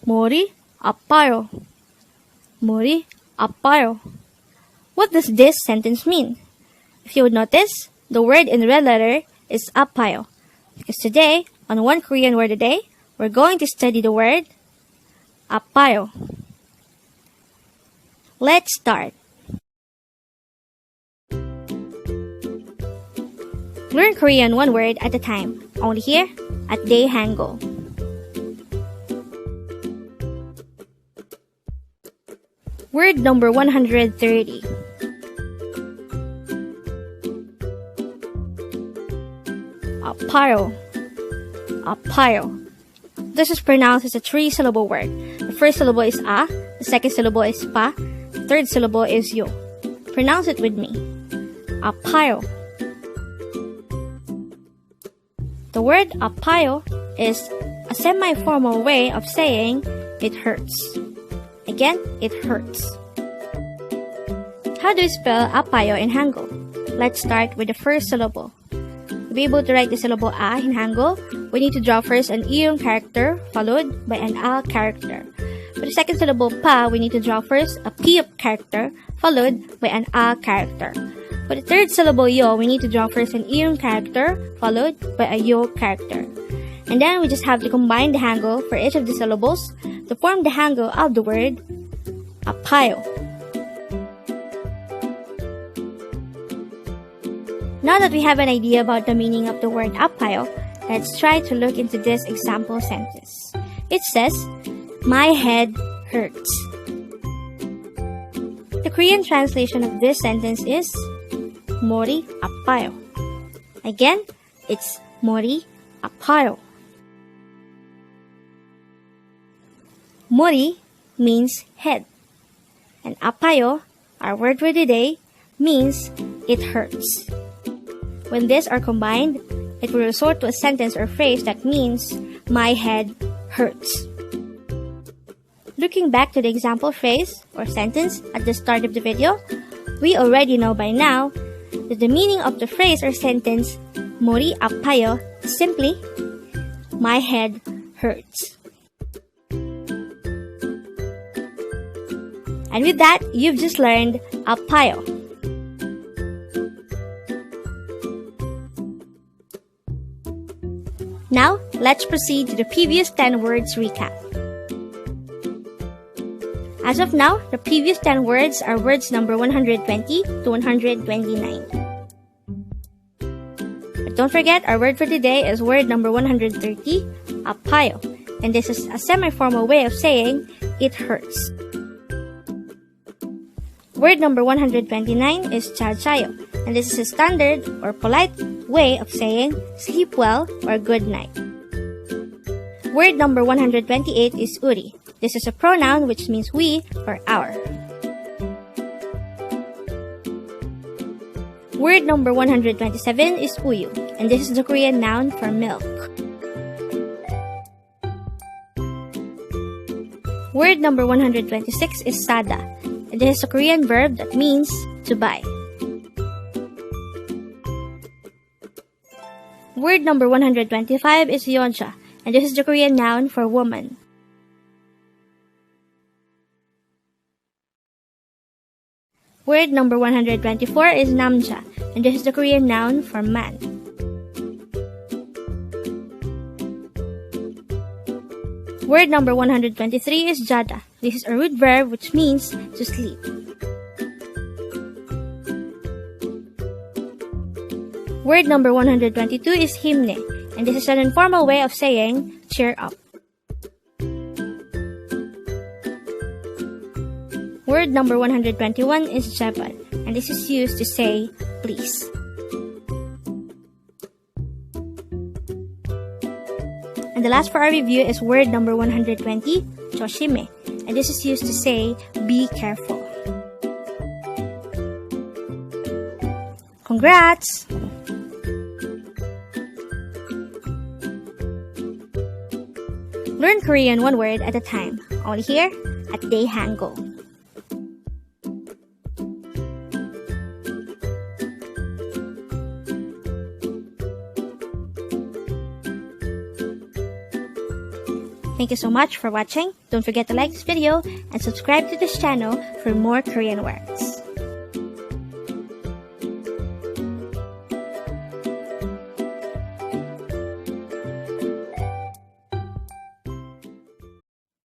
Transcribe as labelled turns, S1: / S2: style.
S1: Mori, Apayo. Mori, Apayo. What does this sentence mean? If you would notice, the word in red letter is Apayo. Because today, on One Korean Word a Day, we're going to study the word Apayo. Let's start. Learn Korean one word at a time, only here at Dae-Hangul. Word number 130. Apayo. Apayo. This is pronounced as a three-syllable word. The first syllable is a, the second syllable is pa, the third syllable is yo. Pronounce it with me. Apayo. The word apayo is a semi-formal way of saying it hurts. Again, it hurts. How do we spell apayo in Hangul? Let's start with the first syllable. To be able to write the syllable a in Hangul, we need to draw first an iyong character followed by an a character. For the second syllable pa, we need to draw first a p character followed by an a character. For the third syllable yo, we need to draw first an iyong character followed by a yo character. And then we just have to combine the Hangul for each of the syllables to form the Hangul of the word apayo. Now that we have an idea about the meaning of the word apayo, let's try to look into this example sentence. It says, my head hurts. The Korean translation of this sentence is Mori apayo. Again, it's Mori apayo. Mori means head, and apayo, our word for today, means it hurts. When these are combined, it will resort to a sentence or phrase that means my head hurts. Looking back to the example phrase or sentence at the start of the video, we already know by now that the meaning of the phrase or sentence Mori apayo is simply my head hurts. And with that, you've just learned apayo. Now, let's proceed to the previous 10 words recap. As of now, the previous 10 words are words number 120 to 129. But don't forget, our word for today is word number 130, apayo. And this is a semi-formal way of saying it hurts. Word number 129 is chachayo, and this is a standard or polite way of saying sleep well or good night. Word number 128 is uri. This is a pronoun which means we or our. Word number 127 is uyu, and this is the Korean noun for milk. Word number 126 is sada, and this is a Korean verb that means to buy. Word number 125 is yoncha, and this is the Korean noun for woman. Word number 124 is namja, and this is the Korean noun for man. Word number 123 is jada. This is a root verb which means to sleep. Word number 122 is himne, and this is an informal way of saying cheer up. Word number 121 is jabal, and this is used to say please. And the last for our review is word number 120, joshime, and this is used to say be careful. Congrats! Learn Korean one word at a time, only here at Dae-Hangul. Thank you so much for watching. Don't forget to like this video and subscribe to this channel for more Korean words.